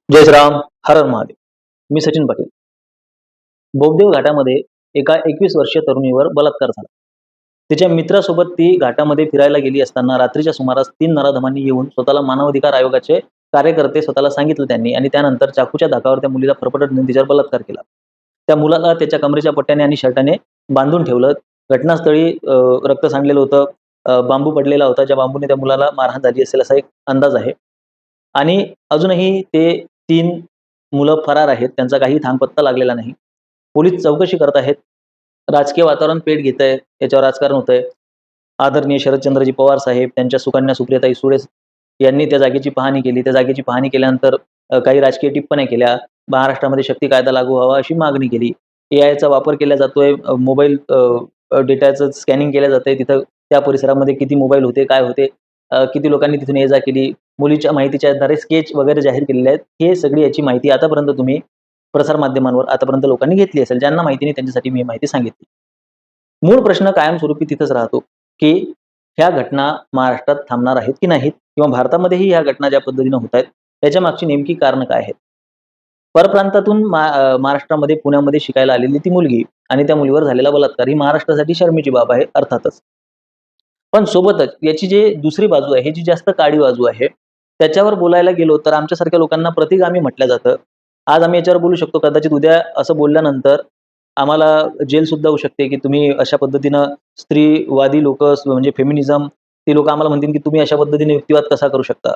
जय श्रीराम, हर हर महादेव. मी सचिन पाटील. बोगदेव घाटामध्ये एका 21 वर्षीय तरुणीवर बलात्कार झाला. तिच्या मित्रासोबत ती घाटामध्ये फिरायला गेली असताना रात्रीच्या सुमारास 3 नराधमांनी येऊन स्वतःला मानवाधिकार आयोगाचे कार्यकर्ते स्वतःला सांगितलं त्यांनी आणि त्यानंतर चाकूच्या धाकावर त्या मुलीला फरफटत नेऊन तिच्यावर बलात्कार केला. त्या मुलाला त्याच्या कमरेच्या पट्ट्याने आणि शर्टाने बांधून ठेवलं. घटनास्थळी रक्त सांडलेलं होतं. बांबू पडलेला होता. ज्या बांबूने त्या मुलाला मारहाण झाली असेल असा एक अंदाज आहे. आणि अजूनही ते 3 मुलं फरार आहेत. त्यांचा काही थांगपत्ता लागलेला नाही. पोलीस चौकशी करत आहेत. राजकीय वातावरण पेट घेतंय. याच्यावर राजकारण होतंय. आदरणीय शरदचंद्रजी पवार साहेब, त्यांच्या सुकन्या सुप्रियाताई सुळे यांनी त्या जागेची पाहणी केली. त्या जागेची पाहणी केल्यानंतर काही राजकीय टिप्पण्या केल्या. महाराष्ट्रामध्ये शक्ती कायदा लागू व्हावा अशी मागणी केली. एआयचा वापर केला जातोय. मोबाईल डेटाचं स्कॅनिंग केलं जातंय. तिथं त्या परिसरामध्ये किती मोबाईल होते, काय होते, किती लोकांनी तिथून ये-जा केली. मुलीच्या माहितीच्या आधारे स्केच वगैरे जाहीर केलेले आहेत. हे सगळी याची माहिती आतापर्यंत तुम्ही प्रसारमाध्यमांवर आतापर्यंत लोकांनी घेतली असेल. ज्यांना माहिती नाही त्यांच्यासाठी मी ही माहिती सांगितली. मूळ प्रश्न कायमस्वरूपी तिथंच राहतो, की ह्या घटना महाराष्ट्रात थांबणार आहेत की नाहीत? किंवा भारतामध्येही ह्या घटना ज्या पद्धतीनं होत आहेत, त्याच्या मागची नेमकी कारणं काय आहेत? परप्रांतातून महाराष्ट्रामध्ये, पुण्यामध्ये शिकायला आलेली ती मुलगी आणि त्या मुलीवर झालेला बलात्कार ही महाराष्ट्रासाठी शरमेची बाब आहे अर्थातच. पण सोबतच याची जी दुसरी बाजू आहे, जी जास्त काळी बाजू आहे, त्याच्यावर बोलायला गेलो तर आमच्यासारख्या लोकांना प्रतिगामी म्हटलं जातं. आज आम्ही याच्यावर बोलू शकतो. कदाचित उद्या असं बोलल्यानंतर आम्हाला जेलसुद्धा होऊ शकते, की तुम्ही अशा पद्धतीनं स्त्रीवादी लोकं म्हणजे फेमिनिझम ती लोकं आम्हाला म्हणतील, की तुम्ही अशा पद्धतीने युक्तिवाद कसा करू शकता?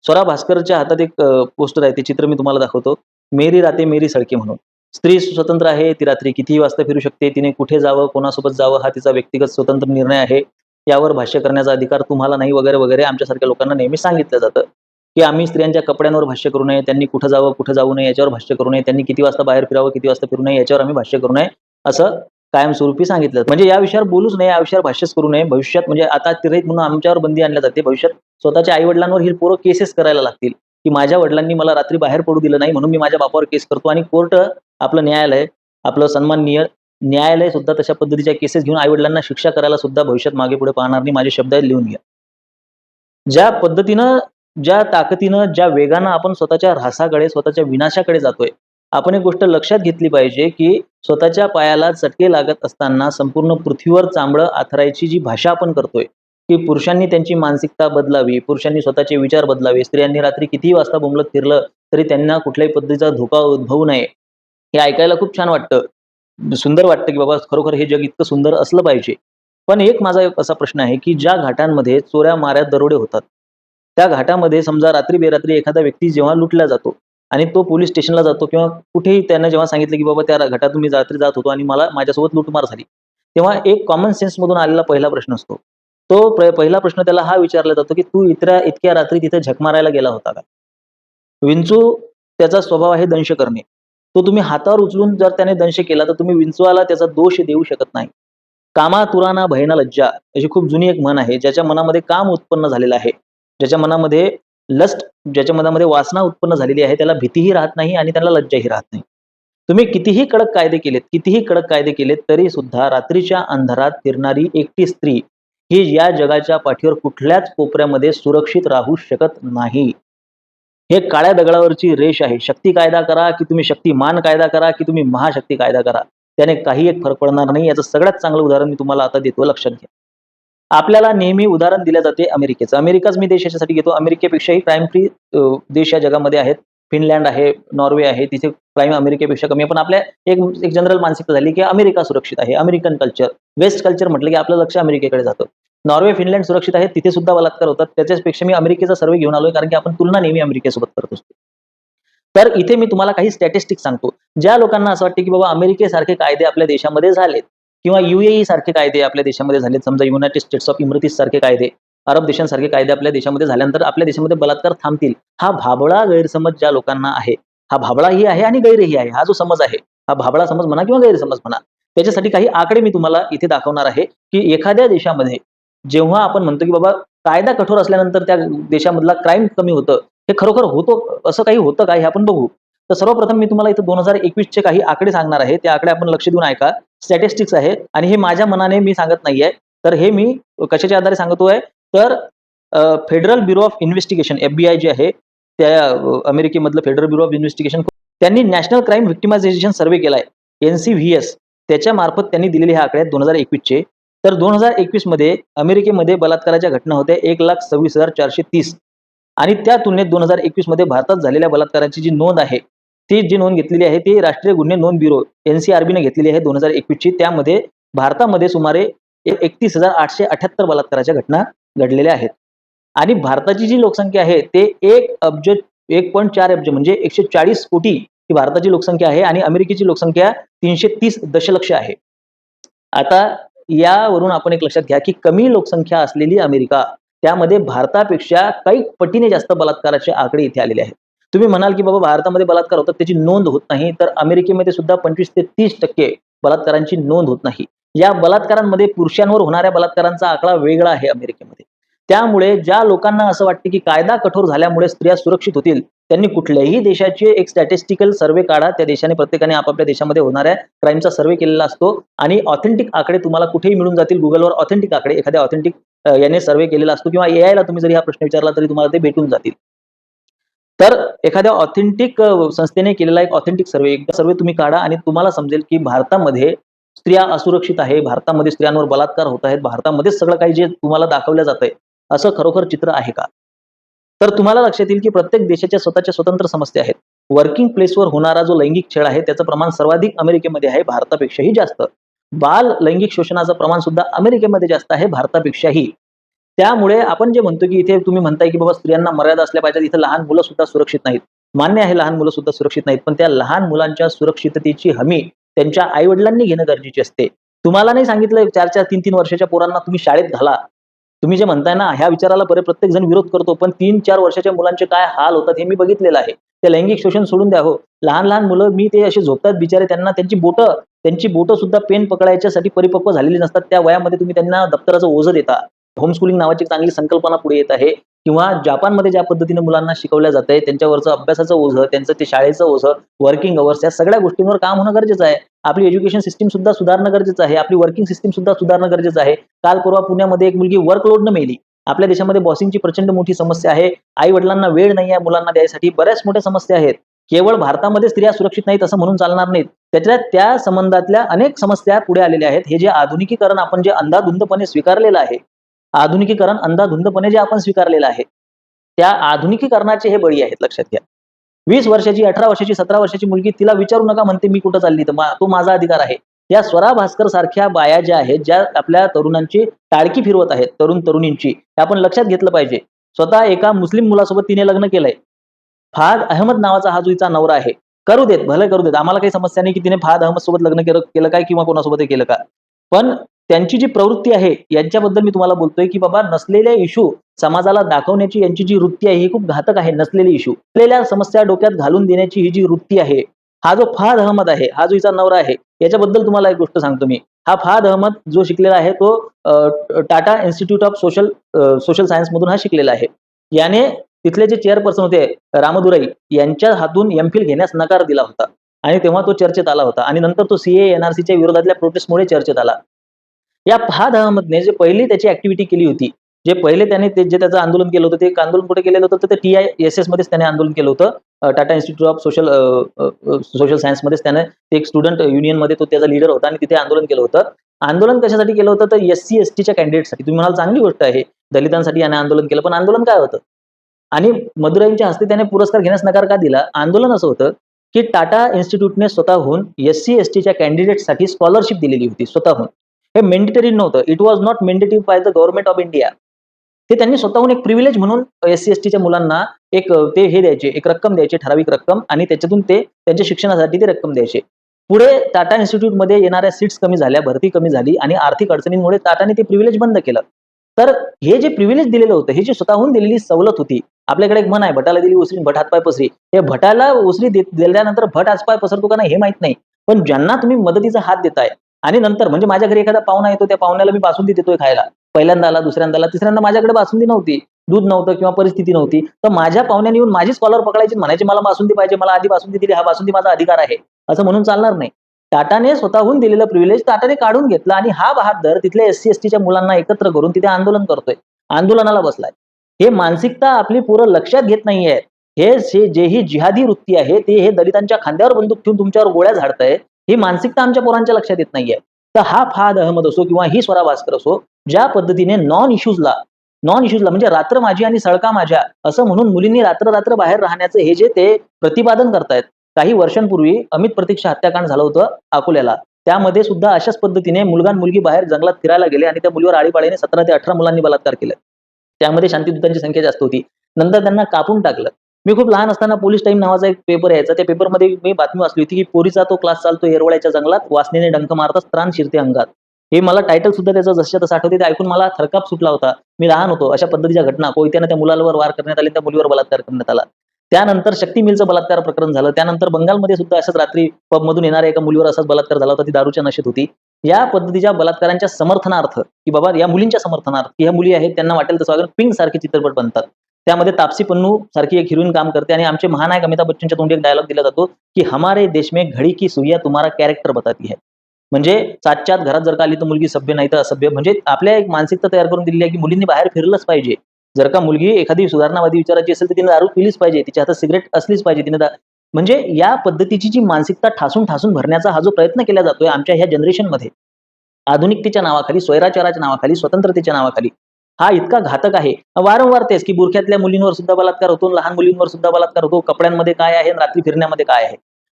स्वरा भास्करच्या हातात एक पोस्टर आहे. ते चित्र मी तुम्हाला दाखवतो. मेरी राते मेरी सडके म्हणून. स्त्री स्वतंत्र आहे. ती रात्री कितीही वाजता फिरू शकते. तिने कुठे जावं, कोणासोबत जावं हा तिचा व्यक्तिगत स्वतंत्र निर्णय आहे. यावर भाष्य करण्याचा अधिकार तुम्हाला नाही वगैरे, वगैरे आमच्यासारख्या लोकांना नेहमी सांगितलं जातं, की आम्ही स्त्रियांच्या कपड्यांवर भाष्य करू नये, त्यांनी कुठं जावं, कुठं जाऊ नये याच्यावर भाष्य करू नये, त्यांनी किती वाजता बाहेर फिरावं, किती वाजता फिरू नये याच्यावर आम्ही भाष्य करू नये, असं कायमस्वरूपी सांगितलं. म्हणजे या विषयावर बोलूच नये, या विषयावर भाष्यच करू नये. भविष्यात म्हणजे आता तिरहित म्हणून आमच्यावर बंदी आणल्या जाते. भविष्यात स्वतःच्या आई-वडिलांवर ही पोरं केसेस करायला लागतील, की माझ्या वडिलांनी मला रात्री बाहेर पडू दिलं नाही म्हणून मी माझ्या बापावर केस करतो आणि कोर्ट आपलं न्यायालय, आपलं सन्माननीय न्यायालय सुद्धा तशा पद्धतीच्या केसेस घेऊन आई-वडिलांना शिक्षा करायला सुद्धा भविष्यात मागे-पुढे पाहणार नाही. माझे शब्द आहेत, लिहून घ्या. ज्या पद्धतीनं, ज्या ताकदीनं, ज्या वेगानं आपण स्वतःच्या ऱ्हासाकडे, स्वतःच्या विनाशाकडे जातोय. आपण एक गोष्ट लक्षात घेतली पाहिजे, की स्वतःच्या पायाला चटके लागत असताना संपूर्ण पृथ्वीवर चांबडं आथरायची जी भाषा आपण करतोय, की पुरुषांनी त्यांची मानसिकता बदलावी, पुरुषांनी स्वतःचे विचार बदलावे, स्त्रियांनी रात्री कितीही वाजता बोंबलत फिरलं तरी त्यांना कुठल्याही पद्धतीचा धोका उद्भवू नये. हे ऐकायला खूप छान वाटतं. सुंदर वाटतं, की बाबा खरोखर हे जग इतकं सुंदर असलं पाहिजे. पण एक माझा एक असा प्रश्न आहे, की ज्या घाटांमध्ये चोऱ्या-माऱ्या, दरोडे होतात, त्या घाटामध्ये समजा रात्री-बेरात्री एखादा व्यक्ती जेव्हा लुटला जातो आणि तो पोलिस स्टेशनला जातो किंवा कुठेही त्यानं जेव्हा सांगितलं, की बाबा त्या घाटातून मी रात्री जात होतो आणि माझ्यासोबत लूटमार झाली. तेव्हा एक कॉमन सेन्समधून आलेला पहिला प्रश्न असतो. तो पहिला प्रश्न त्याला हा विचारला जातो, की "तू इतक्या रात्री तिथे झक मारायला गेला होता का?" विंचू त्याचा स्वभाव आहे दंश करणे. तो तुम्ही हातावर उचलून जर त्याने दंश केला, तर तुम्ही विंचवाला त्याचा दोष देऊ शकत नाही. "कामा तुराना भयना लज्जा" अशी खूप जुनी एक म्हण आहे. ज्याच्या मनामध्ये काम उत्पन्न झालेलं आहे, ज्याच्या मनामध्ये लस्ट, ज्याच्या मनामध्ये वासना उत्पन्न झालेली आहे, त्याला भीतीही राहत नाही आणि त्याला लज्जाही राहत नाही. तुम्ही कितीही कडक कायदे केलेत, तरी सुद्धा रात्रीच्या अंधारात फिरणारी एकटी स्त्री ही या जगाच्या पाठीवर कुठल्याच कोपऱ्यामध्ये सुरक्षित राहू शकत नाही. हे काळ्या दगडावरची रेष आहे. शक्ती कायदा करा, की तुम्ही शक्तिमान कायदा करा, की तुम्ही महाशक्ती कायदा करा. त्याने काही एक फरक पडणार नाही. याचं सगळ्यात चांगलं उदाहरण मी तुम्हाला आता देतो, लक्षात घ्या. आपल्याला नेहमी उदाहरण दिलं जाते अमेरिकेचं. अमेरिकाच मी देश याच्यासाठी घेतो. अमेरिकेपेक्षाही क्राईम फ्री देश या जगामध्ये आहेत. फिनलँड आहे, नॉर्वे आहे. तिथे क्राईम अमेरिकेपेक्षा कमी आहे. पण आपल्या एक एक जनरल मानसिकता झाली, की अमेरिका सुरक्षित आहे. अमेरिकन कल्चर, वेस्ट कल्चर म्हटलं, की आपलं लक्ष अमेरिकेकडे जातं. नॉर्वे, फिनलँड सुरक्षित आहेत. तिथे सुद्धा बलात्कार होतात. त्याच्यापेक्षा मी अमेरिकेचा सर्व्हे घेऊन आलोय, कारण की आपण तुलना नेहमी अमेरिकेसोबत करत असतो. तर इथे मी तुम्हाला काही स्टॅटिस्टिक्स सांगतो. ज्या लोकांना असं वाटतं, की बाबा अमेरिकेसारखे कायदे आपल्या देशामध्ये झालेत किंवा UAE सारखे कायदे आपल्या देशामध्ये झालेत. समजा युनायटेड स्टेट्स ऑफ इमिरेट्स सारखे कायदे, अरब देशांसारखे कायदे आपल्या देशामध्ये झाल्यानंतर आपल्या देशामध्ये बलात्कार थांबतील. हा भाबडा गैरसमज ज्या लोकांना आहे, हा भाबडाही आहे आणि गैरही आहे. हा जो समज आहे, हा भाबडा समज म्हणा किंवा गैरसमज म्हणा. त्याच्यासाठी काही आकडे मी तुम्हाला इथे दाखवणार आहे, की एखाद्या देशामध्ये जेव्हा आपण म्हणतो, की बाबा कायदा कठोर असल्यानंतर त्या देशामधला क्राईम कमी होतं. हे खरोखर होतं, असं काही होतं का हे आपण बघू. तर सर्वप्रथम मी तुम्हाला इथं 2021 चे काही आकडे सांगणार आहे. ते आकडे आपण लक्ष देऊन ऐका. स्टॅटिस्टिक्स आहे आणि हे माझ्या मनाने मी सांगत नाहीये. तर हे मी कशाच्या आधारे सांगतोय, तर federal bureau of investigation FBI जे आहे, अमेरिकेमधलं फेडरल ब्युरो ऑफ इन्व्हेस्टिगेशन, त्यांनी नॅशनल क्राईम व्हिक्टिमायझेशन सर्व्हे केलाय, NCVS. त्याच्या मार्फत त्यांनी दिलेले हे आकडे आहेत 2021 चे. तर 2021 मध्ये अमेरिकेमध्ये बलात्काराच्या घटना होत्या 1,26,430 आणि त्या तुलनेत 2021 मध्ये भारतात झालेल्या बलात्काराची जी नोंद आहे, ती जी नोंद घेतलेली आहे ती राष्ट्रीय गुन्हे नोंद ब्युरो NCRB ने घेतलेली आहे 2021 ची. त्यामध्ये भारतामध्ये सुमारे 31,878 बलात्काराच्या घटना घडलेल्या आहेत. आणि भारताची जी लोकसंख्या आहे ते 1.4 अब्ज म्हणजे 140 कोटी ही भारताची लोकसंख्या आहे आणि अमेरिकेची लोकसंख्या 330 दशलक्ष आहे. आता यावरून आपण एक लक्षात घ्या की कमी लोकसंख्या असलेली अमेरिका, त्यामध्ये भारतापेक्षा काही पटीने जास्त बलात्काराचे आकडे इथे आलेले आहेत. तुम्ही म्हणाल की बाबा भारतामध्ये बलात्कार होतात त्याची नोंद होत नाही, तर अमेरिकेमध्ये सुद्धा 25 ते 30% बलात्कारांची नोंद होत नाही. या बलात्कारांमध्ये पुरुषांवर होणाऱ्या बलात्कारांचा आकडा वेगळा आहे अमेरिकेमध्ये. त्यामुळे ज्या लोकांना असं वाटते की कायदा कठोर झाल्यामुळे स्त्रिया सुरक्षित होतील, त्यांनी कुठल्याही देशाचे एक स्टॅटिस्टिकल सर्व्हे काढा. त्या देशाने प्रत्येकाने आपापल्या देशामध्ये होणाऱ्या क्राईमचा सर्व्हे केलेला असतो आणि ऑथेंटिक आकडे तुम्हाला कुठेही मिळून जातील. गुगलवर ऑथेंटिक आकडे एखाद्या ऑथेंटिक याने सर्व्हे केलेला असतो किंवा AI ला तुम्ही जरी हा प्रश्न विचारला तरी तुम्हाला ते भेटून जातील. तर एखाद्या ऑथेंटिक संस्थेने केलेला एक ऑथेंटिक सर्व्हे, एकदा सर्व्हे तुम्ही काढा आणि तुम्हाला समजेल की भारतामध्ये स्त्रिया असुरक्षित आहे, भारतामध्ये स्त्रियांवर बलात्कार होत आहेत, भारतामध्येच सगळं काही जे तुम्हाला दाखवलं जातंय, असं खरोखर चित्र आहे का? तर तुम्हाला लक्षात येईल की प्रत्येक देशाच्या स्वतःच्या स्वतंत्र समस्या आहेत. वर्किंग प्लेसवर होणारा जो लैंगिक छळ आहे त्याचं प्रमाण सर्वाधिक अमेरिकेमध्ये आहे, भारतापेक्षाही जास्त. बाल लैंगिक शोषणाचं प्रमाण सुद्धा अमेरिकेमध्ये जास्त आहे, भारतापेक्षाही. त्यामुळे आपण जे म्हणतो की इथे तुम्ही म्हणताय की बाबा स्त्रियांना मर्यादा असल्या पाहिजेत, इथे लहान मुलं सुद्धा सुरक्षित नाहीत. मान्य आहे, लहान मुलं सुद्धा सुरक्षित नाहीत, पण त्या लहान मुलांच्या सुरक्षिततेची हमी त्यांच्या आई-वडिलांनी घेणं गरजेची असते. तुम्हाला नाही सांगितलं 4-4, 3-3 वर्षाच्या पोरांना तुम्ही शाळेत घाला. तुम्ही जे म्हणताय ना, ह्या विचाराला प्रत्येक जण विरोध करतो, पण 3-4 वर्षाच्या मुलांचे काय हाल होतात हे मी बघितलेलं आहे. ते लैंगिक शोषण सोडून द्या हो. लहान-लहान मुलं मी ते असे झोपतात बिचारे, त्यांना त्यांची बोटं सुद्धा पेन पकडायच्यासाठी परिपक्व झालेली नसतात. त्या वयामध्ये तुम्ही त्यांना दप्तराचं ओझं देता. होम स्कूलिंग नावाची चांगली संकल्पना पुढे येत आहे किंवा जपानमध्ये ज्या पद्धतीने मुलांना शिकवल्या जातंय, त्यांच्यावरचं अभ्यासाचं ओझं, त्यांचं ते शाळेचं ओझं, वर्किंग अवर्स, या सगळ्या गोष्टींवर काम होणं गरजेचं आहे. आपली एज्युकेशन सिस्टम सुद्धा सुधारणं गरजेचं आहे. आपली वर्किंग सिस्टम सुद्धा सुधारणं गरजेचं आहे. काल परवा पुण्यामध्ये एक मुलगी वर्कलोडनं मेली. आपल्या देशामध्ये बॉसिंगची प्रचंड मोठी समस्या आहे. आई-वडिलांना वेळ नाही आहे मुलांना द्यायसाठी. बऱ्याच मोठ्या समस्या आहेत. केवळ भारतामध्ये स्त्रिया सुरक्षित नाहीत असं म्हणून चालणार नाहीत. त्या संबंधातल्या अनेक समस्या पुढे आलेल्या आहेत. हे जे आधुनिकीकरण आपण जे अंधाधुंदपणे स्वीकारलेलं आहे, आधुनिकीकरण अंधाधुंदपणे जे आपण स्वीकारलेलं आहे, त्या आधुनिकीकरणाचे हे बळी आहेत, लक्षात घ्या. 20 वर्षाची, 18 वर्षाची, 17 वर्षाची मुलगी, तिला विचारू नका म्हणते मी कुठं चालली, तर तो माझा अधिकार आहे. या स्वरा भास्कर सारख्या बाया ज्या आहेत, ज्या आपल्या तरुणांची टाळकी फिरवत आहेत, तरुणींची, हे आपण लक्षात घेतलं पाहिजे. स्वतः एका मुस्लिम मुलासोबत तिने लग्न केलंय. फाद अहमद नावाचा हा जो हिचा नवरा आहे, करू देत, भले करू देत. आम्हाला काही समस्या नाही की तिने फाद अहमद सोबत लग्न केलं काय किंवा कोणासोबत केलं का. पण त्यांची जी प्रवृत्ती आहे यांच्याबद्दल मी तुम्हाला बोलतोय की बाबा नसलेले इश्यू समाजाला दाखवण्याची यांची जी वृत्ती आहे ही खूप घातक आहे. नसलेली इश्यू, नसलेल्या समस्या डोक्यात घालून देण्याची ही जी वृत्ती आहे, हा जो फाद अहमद आहे, हा जो हिचा नवरा आहे, याच्याबद्दल तुम्हाला एक गोष्ट सांगतो मी. हा फाद अहमद जो शिकलेला आहे तो Tata institute of social science मधून हा शिकलेला आहे. याने तिथले जे चेअरपर्सन होते रामदुराई यांच्या हातून एमफिल घेण्यास नकार दिला होता आणि तेव्हा तो चर्चेत आला होता आणि नंतर तो CAA NRCच्या विरोधातल्या प्रोटेस्टमुळे चर्चेत आला. या फहाद अहमदने जे पहिली त्याची ऍक्टिव्हिटी केली होती, जे पहिले त्याने जे त्याचं आंदोलन केलं होतं, ते आंदोलन कुठे केलेलं होतं, तर TISS मध्येच त्याने आंदोलन केलं होतं. Tata institute of social science मध्येच त्याने एक स्टुडंट युनियनमध्ये तो त्याचा लीडर होता आणि तिथे आंदोलन केलं होतं. आंदोलन कशासाठी केलं होतं, तर SC STच्या कॅन्डिडेटसाठी. तुम्ही म्हणाल चांगली गोष्ट आहे, दलितांसाठी याने आंदोलन केलं, पण आंदोलन काय होतं आणि मदुराईंच्या हस्ते त्याने पुरस्कार घेण्यास नकार का दिला. आंदोलन असं होतं की टाटा इन्स्टिट्यूटने स्वतःहून SC STच्या कॅन्डिडेटसाठी स्कॉलरशिप दिलेली होती स्वतःहून. हे मेंडेटरी नव्हतं. It was not mandatory by the government of India. ते त्यांनी स्वतःहून एक प्रिव्हिलेज म्हणून SC STच्या मुलांना एक ते हे द्यायचे, एक रक्कम द्यायचे, ठराविक रक्कम, आणि त्याच्यातून ते त्यांच्या शिक्षणासाठी ते रक्कम द्यायचे. पुढे टाटा इन्स्टिट्यूटमध्ये येणाऱ्या सीट्स कमी झाल्या, भरती कमी झाली आणि आर्थिक अडचणींमुळे टाटाने ते प्रिव्हिलेज बंद केलं. तर हे जे प्रिव्हिलेज दिलेलं होतं, हे जी स्वतःहून दिलेली सवलत होती. आपल्याकडे एक म्हण आहे, भटाला दिली उसरी भट हातपाय पसरी. हे भटाला उसरी दिल्यानंतर भट हातपाय पसरतो का नाही हे माहित नाही, पण ज्यांना तुम्ही मदतीचा हात देताय आणि नंतर म्हणजे माझ्या घरी एखादा पाहुणा येतो, त्या पाहुण्याला मी बासुंदी देतोय खायला, पहिल्यांदा आला, दुसऱ्यांदा आला, तिसऱ्यांदा माझ्याकडे बासुंदी नव्हती, दूध नव्हतं किंवा परिस्थिती नव्हती, तर माझ्या पाहुण्याने येऊन माझी स्कॉलर पकडायची, म्हणायची मला बासुंदी पाहिजे, मला आधी बासुंदी दिली, हा बासुंदी माझा अधिकार आहे, असं म्हणून चालणार नाही. टाटाने स्वतःहून दिलेलं प्रिव्हिलेज टाटाने काढून घेतलं आणि हा बहादर तिथल्या SC STच्या मुलांना एकत्र करून तिथे आंदोलन करतोय, आंदोलनाला बसलाय. हे मानसिकता आपली पोरं लक्षात घेत नाहीये. जे ही जिहादी वृत्ती आहे, ते हे दलितांच्या खांद्यावर बंदूक ठेवून तुमच्यावर गोळ्या झाडतंय, ही मानसिकता आमच्या पोरांच्या लक्षात येत नाहीये. तर हा फहाद अहमद असो किंवा ही स्वरा भास्कर असो, ज्या पद्धतीने नॉन इश्यूजला म्हणजे रात्र माझी आणि सळका माझ्या असं म्हणून मुलींनी रात्र-रात्र बाहेर राहण्याचं हे जे ते प्रतिपादन करतायत. काही वर्षांपूर्वी अमित प्रतीक्षा हत्याकांड झालं होतं अकोल्याला. त्यामध्ये सुद्धा अशाच पद्धतीने मुलगा आणि मुलगी बाहेर जंगलात फिरायला गेले आणि त्या मुलीवर आळीपाळीने 17 ते 18 मुलांनी बलात्कार केले. त्यामध्ये शांतिदूतांची संख्या जास्त होती. नंतर त्यांना कापून टाकलं. मी खूप लहान असताना पोलीस टाईम नावाचा एक पेपर यायचा. त्या पेपरमध्ये मी बातमी वाचली होती, की पोरीचा तो क्लास चालतो येरवड्याच्या जंगलात, वासनेने डंख मारताच त्राण शिरते अंगात. हे मला टायटल सुद्धा त्याचं जसंच्या तसं आठवते. ते ऐकून मला थरकाप सुटला होता. मी लहान होतो. अशा पद्धतीच्या घटना कोयत्याने त्या मुलावर वार करण्यात आले, त्या मुलीवर बलात्कार करण्यात आला. त्यानंतर शक्ती मिलचं बलात्कार प्रकरण झालं. त्यानंतर बंगालमध्ये सुद्धा अशाच रात्री पबमधून येणाऱ्या एका मुलीवर असाच बलात्कार झाला होता. ती दारूच्या नशेत होती. या पद्धतीच्या बलात्कारांच्या समर्थनार्थ, की बाबा या मुलींच्या समर्थनार्थ, की ह्या मुली आहेत त्यांना वाटेल तसं वागेल, पिंक सारखे चित्रपट बनतात. त्यामध्ये तापसी पन्नू सारखी एक हिरोईन काम करते आणि आमचे महानायक अमिताभ बच्चनच्या तोंडी एक डायलॉग दिला जातो, की हमारे देश में घडी की सुइयां तुम्हारा कॅरेक्टर बताती है. म्हणजे सातच्या आत घरात जर का आली तर मुलगी सभ्य नाही तर असभ्य. म्हणजे आपल्या एक मानसिकता तयार करून दिलेली आहे, की मुलींनी बाहेर फिरलंच पाहिजे. जर का मुलगी एखादी सुधारणावादी विचाराची असेल तर तिने दारू पिलीच पाहिजे. तिच्या हातात सिगरेट असलीच पाहिजे. म्हणजे या पद्धतीची जी मानसिकता ठासून भरण्याचा हा जो प्रयत्न केला जातोय आमच्या ह्या जनरेशनमध्ये, आधुनिकतेच्या नावाखाली, स्वैराचाराच्या नावाखाली, स्वतंत्रतेच्या नावाखाली, हा इतका घातक आहे. वारंवार तेच, की बुरख्यातल्या मुलींवर सुद्धा बलात्कार होतो, लहान मुलींवर सुद्धा बलात्कार होतो. कपड्यांमध्ये काय आहे आणि रात्री फिरण्यामध्ये काय आहे.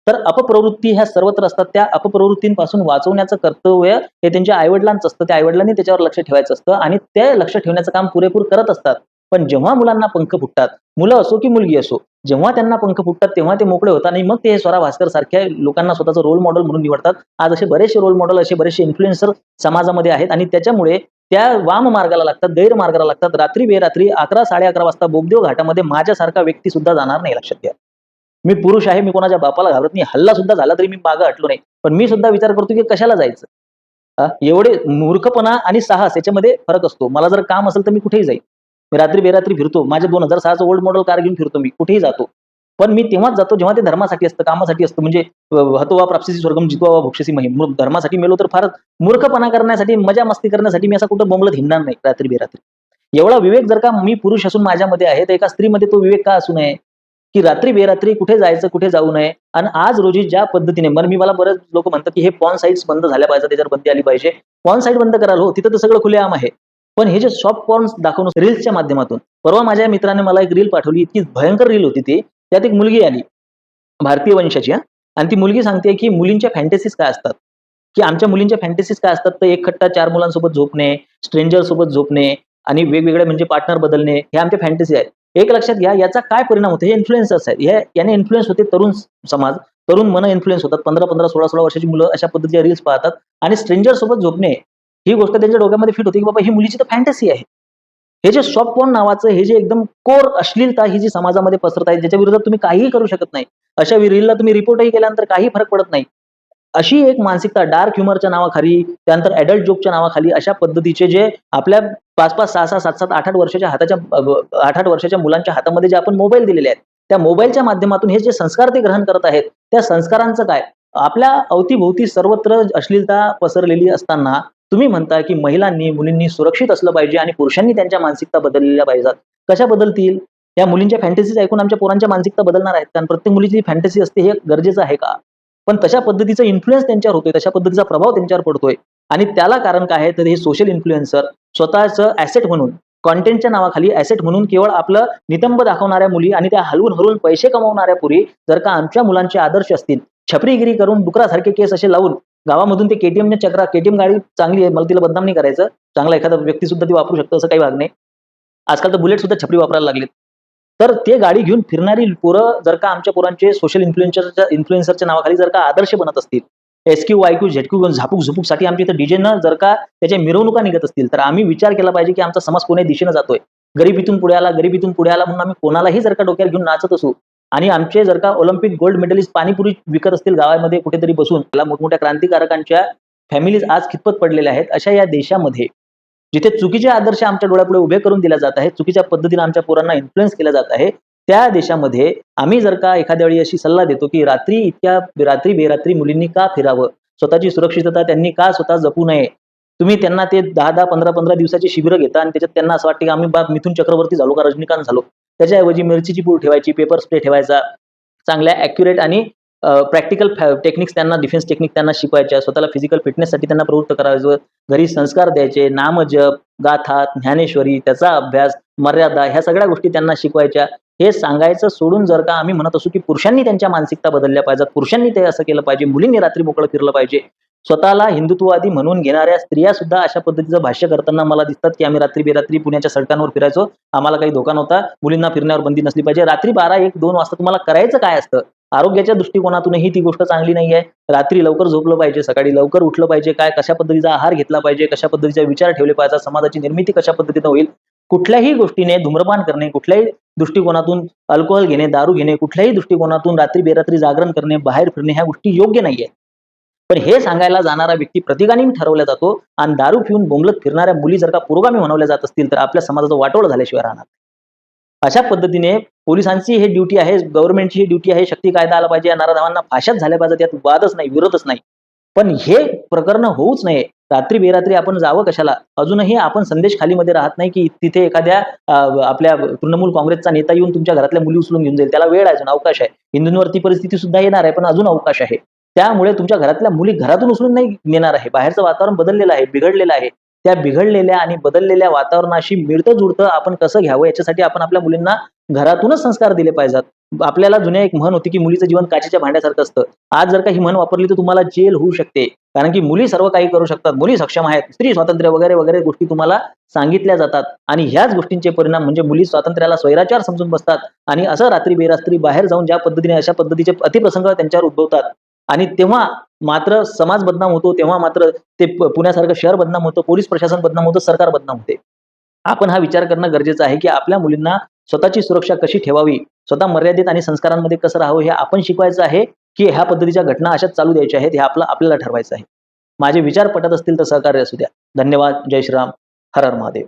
तर अपप्रवृत्ती ह्या सर्वत्र असतात. त्या अपप्रवृत्तींपासून वाचवण्याचं कर्तव्य हे त्यांच्या आई-वडिलांचं असतं. त्या आई-वडिलांनी त्याच्यावर लक्ष ठेवायचं असतं आणि ते लक्ष ठेवण्याचं काम पुरेपूर करत असतात. पण जेव्हा मुलांना पंख फुटतात, मुलं असो की मुलगी असो, जेव्हा त्यांना पंख फुटतात तेव्हा ते मोकळे होतात आणि मग ते स्वरा भास्कर सारख्या लोकांना स्वतःचं रोल मॉडेल म्हणून निवडतात. आज असे बरेचसे रोल मॉडेल, असे बरेचसे इन्फ्लुएन्सर समाजामध्ये आहेत आणि त्याच्यामुळे त्या वाम मार्गाला लागतात, गैरमार्गाला लागतात. रात्री बेरात्री 11, 11:30 वाजता बोगदेव घाटामध्ये माझ्यासारखा व्यक्ती सुद्धा जाणार नाही, लक्षात घ्या. मी पुरुष आहे, मी कोणाच्या बापाला घाबरत नाही. हल्ला सुद्धा झाला तरी मी मागं हटलो नाही. पण मी सुद्धा विचार करतो, की कशाला जायचं? एवढे मूर्खपणा आणि साहस याच्यामध्ये फरक असतो. मला जर काम असेल तर मी कुठेही जाईन. मी रात्री बेरात्री फिरतो. माझे 2006चं ओल्ड मॉडेल कार घेऊन फिरतो मी. कुठेही जातो. पण मी तेव्हाच जातो जेव्हा ते धर्मासाठी असतं, कामासाठी असतं. म्हणजे हतो वा प्राप्स्यसी स्वर्गम जितो वा भोक्ष्यसी महीम. मग धर्मासाठी मेलो तर फारच मूर्खपणा करण्यासाठी, मजा-मस्ती करण्यासाठी मी असा कुठं बोंबलत हिंडणार नाही रात्री बेरात्री. एवढा विवेक जर का मी पुरुष असून माझ्यामध्ये आहे, तर एका स्त्रीमध्ये तो विवेक का असू नये? की रात्री बेरात्री कुठे जायचं, कुठे जाऊ नये. आणि आज रोजी ज्या पद्धतीने मला बरेच लोक म्हणतात, की हे पॉर्न साइट्स बंद झाल्या पाहिजे, त्याच्यावर बंदी आली पाहिजे. पॉर्न साइट बंद कराल हो, तिथं तर सगळं खुलेआम आहे. पण हे जे सॉफ्ट पॉर्न दाखवणं रील्सच्या माध्यमातून. परवा माझ्या मित्राने मला एक रील पाठवली. इतकी भयंकर रील होती ती. त्यात एक मुलगी आली, भारतीय वंशाची हां. आणि ती मुलगी सांगते, की मुलींच्या फॅन्टसीज काय असतात, की आमच्या मुलींच्या फॅन्टसीज काय असतात, तर एकखट्टा 4 मुलांसोबत झोपणे, स्ट्रेंजर सोबत झोपणे आणि वेगवेगळे म्हणजे पार्टनर बदलणे, हे आमच्या फॅन्टसी आहेत. एक लक्षात घ्या, याचा काय परिणाम होतो? हे इन्फ्लुएन्सर्स आहेत. याने इन्फ्लुएन्स होते तरुण समाज, तरुण मनं इन्फ्लुएन्स होतात. 15-15, 16-16 वर्षाची मुलं अशा पद्धतीच्या रील्स पाहतात आणि स्ट्रेंजर सोबत झोपणे, ही गोष्ट त्यांच्या डोक्यामध्ये फिट होते, की बाबा ही मुलीची तर फॅन्टसी आहे. हे जे सॉफ्ट पॉर्न नावाचं हे जे एकदम कोर अश्लीलता ही जी समाजामध्ये पसरत आहे, ज्याच्या विरोधात तुम्ही काहीही करू शकत नाही. अशा रीलला तुम्ही रिपोर्टही केल्यानंतर काही फरक पडत नाही. अशी एक मानसिकता डार्क ह्युमरच्या नावाखाली, त्यानंतर अडल्ट जोकच्या नावाखाली अशा पद्धतीचे जे आपल्या 5-5, 6-6, 7-7, 8-8 वर्षाच्या 8-8 वर्षाच्या मुलांच्या हातामध्ये जे आपण मोबाईल दिलेले आहेत, त्या मोबाईलच्या माध्यमातून हे जे संस्कार ते ग्रहण करत आहेत, त्या संस्कारांचं काय? आपल्या अवतीभोवती सर्वत्र अश्लीलता पसरलेली असताना तुम्ही म्हणता, की महिलांनी, मुलींनी सुरक्षित असलं पाहिजे आणि पुरुषांनी त्यांच्या मानसिकता बदललेल्या पाहिजेत. कशा बदलतील? या मुलींच्या फॅन्टसीज ऐकून आमच्या पोरांच्या मानसिकता बदलणार आहेत. कारण प्रत्येक मुलीची फॅन्टसी असते हे गरजेचं आहे का? पण तशा पद्धतीचा इन्फ्लुअन्स त्यांच्यावर होतोय, तशा पद्धतीचा प्रभाव त्यांच्यावर पडतोय आणि त्याला कारण काय आहे? तर हे सोशल इन्फ्लुएन्सर स्वतःचं ॲसेट म्हणून, कंटेंटच्या नावाखाली ॲसेट म्हणून केवळ आपलं नितंब दाखवणाऱ्या मुली आणि त्या हलवून पैसे कमवणाऱ्या पोरी जर का आमच्या मुलांचे आदर्श असतील, छपरीगिरी करून डुकरासारखे केस असे लावून गावामधून ते केटीएम गाडी चांगली आहे, मला तिला बदनाम नाही करायचं. चांगला एखादा व्यक्ती सुद्धा ती वापरू शकतो, असं काही भाग नाही. आजकाल तर बुलेट सुद्धा छपरी वापरायला लागलेत. तर ते गाडी घेऊन फिरणारी पोरं जर का आमच्या पोरांचे सोशल इन्फ्लुएन्सरच्या नावाखाली जर का आदर्श बनत असतील, एसक्यू, वायक्यू, झेडक्यू झापूक-झुपूकसाठी आमच्या इथं डीजेनं जर का त्याच्या मिरवणुका निघत असतील, तर आम्ही विचार केला पाहिजे, की आमचा समाज कोण्या दिशेनं जातोय. गरिबीतून पुढे आला, गरिबीतून पुढे आला म्हणून आम्ही कोणालाही जर का डोक्यावर घेऊन नाचत असू आणि आमचे जर का ऑलिम्पिक गोल्ड मेडलिस्ट पाणीपुरी विकत असतील गावामध्ये कुठेतरी बसून, त्याला मोठमोठ्या क्रांतिकारकांच्या फॅमिलीज आज खितपत पडलेल्या आहेत. अशा या देशामध्ये जिथे चुकीचे आदर्श आमच्या डोळ्यापुढे उभे करून दिले जात आहेत, चुकीच्या पद्धतीने आमच्या पोरांना इन्फ्लुअन्स केलं जात आहे, त्या देशामध्ये आम्ही जर का एखाद्या वेळी अशी सल्ला देतो, की रात्री बेरात्री मुलींनी का फिरावं? स्वतःची सुरक्षितता त्यांनी का स्वतः जपू नये? तुम्ही त्यांना ते 10-10, 15-15 दिवसाची शिबिरं घेता आणि त्याच्यात त्यांना असं वाटतं, की आम्ही मिथुन चक्रवर्ती झालो का रजनीकांत झालो. त्याच्याऐवजी मिरचीची पूड ठेवायची, पेपर स्प्रे ठेवायचा, चांगल्या ॲक्युरेट आणि प्रॅक्टिकल टेक्निक्स त्यांना, डिफेन्स टेक्निक त्यांना शिकवायच्या, स्वतःला फिजिकल फिटनेससाठी त्यांना प्रवृत्त करायचं, घरी संस्कार द्यायचे, नामजप, गाथा, ज्ञानेश्वरी, त्याचा अभ्यास, मर्यादा ह्या सगळ्या गोष्टी त्यांना शिकवायच्या. हे सांगायचं सोडून जर का आम्ही म्हणत असू की पुरुषांनी त्यांच्या मानसिकता बदलल्या पाहिजेत, पुरुषांनी ते असं केलं पाहिजे, मुलींनी रात्री मोकळं फिरलं पाहिजे. स्वतःला हिंदुत्ववादी म्हणून घेणाऱ्या स्त्रिया सुद्धा अशा पद्धतीचं भाष्य करताना मला दिसतात, की आम्ही रात्री बेरात्री पुण्याच्या सडकांवर फिरायचो, आम्हाला काही धोका नव्हता, मुलींना फिरण्यावर बंदी नसली पाहिजे. रात्री 12, 1, 2 वाजता तुम्हाला करायचं काय असतं? आरोग्याच्या दृष्टिकोनातूनही ती गोष्ट चांगली नाहीये. रात्री लवकर झोपलं पाहिजे, सकाळी लवकर उठलं पाहिजे, कशा पद्धतीचा आहार घेतला पाहिजे, कशा पद्धतीचे विचार ठेवले पाहिजे, समाजाची निर्मिती कशा पद्धतीनं होईल. कुठल्याही गोष्टीने धूम्रपान करणे, कुठल्याही दृष्टिकोनातून अल्कोहोल घेणे, दारू घेणे, कुठल्याही दृष्टिकोनातून रात्री बेरात्री जागरण करणे, बाहेर फिरणे ह्या गोष्टी योग्य नाहीये. पण हे सांगायला जाणारा व्यक्ती प्रतिगामी ठरवला जातो आणि दारू पिऊन बोंबलत फिरणाऱ्या मुली जर का पुरोगामी म्हणवल्या जात असतील, तर आपल्या समाजाचं वाटोळं झाल्याशिवाय राहणार नाही. अशा पद्धतीने पोलिसांची ही ड्युटी आहे, गव्हर्नमेंटची ही ड्युटी आहे, शक्ती कायदा आला पाहिजे, या नराधमांना फाशाच झाल्या पाहिजेत, यात वादच नाही, विरोधच नाही. पण हे प्रकरण होऊच नये. रात्री बेरात्री आपण जावं कशाला? अजूनही आपण संदेश खालीमध्ये राहत नाही, की तिथे एखाद्या आपल्या तृणमूल काँग्रेसचा नेता येऊन तुमच्या घरातल्या मुली उचलून घेऊन जाईल. त्याला वेळ आहे, अजून अवकाश आहे. हिंदूंवरती परिस्थिती सुद्धा येणार आहे, पण अजून अवकाश आहे. त्यामुळे तुमच्या घरातल्या मुली घरातून उचलून नाही नेणार आहे. बाहेरचं वातावरण बदललेलं आहे, बिघडलेलं आहे. त्या बिघडलेल्या आणि बदललेल्या वातावरणाशी मिळतं-जुळतं आपण कसं घ्यावं, याच्यासाठी आपण आपल्या मुलींना घरातूनच संस्कार दिले पाहिजेत. आपल्याला जुन्या एक म्हण होती, की मुलीचं जीवन काचेच्या भांड्यासारखं असतं. आज जर का ही म्हण वापरली तर तुम्हाला जेल होऊ शकते. कारण की मुली सर्व काही करू शकतात, मुली सक्षम आहेत, स्त्री स्वातंत्र्य वगैरे, वगैरे गोष्टी तुम्हाला सांगितल्या जातात आणि ह्याच गोष्टींचे परिणाम म्हणजे मुली स्वातंत्र्याला स्वैराचार समजून बसतात आणि असं रात्री बेरात्री बाहेर जाऊन ज्या पद्धतीने अशा पद्धतीचे अतिप्रसंग त्यांच्यावर उद्भवतात आणि तेव्हा मात्र समाज बदनाम होतो, तेव्हा मात्र ते पुण्यासारखं शहर बदनाम होतं, पोलीस प्रशासन बदनाम होतं, सरकार बदनाम होते. आपण हा विचार करणं गरजेचं आहे, की आपल्या मुलींना स्वतःची सुरक्षा कशी ठेवावी, स्वतः मर्यादित आणि संस्कारांमध्ये कसं राहावं हे आपण शिकवायचं आहे, की ह्या पद्धतीच्या घटना अशाच चालू द्यायच्या आहेत, हे आपल्याला ठरवायचं आहे. माझे विचार पटत असतील तर सहकार्य असू द्या. धन्यवाद. जय श्रीराम. हर हर महादेव.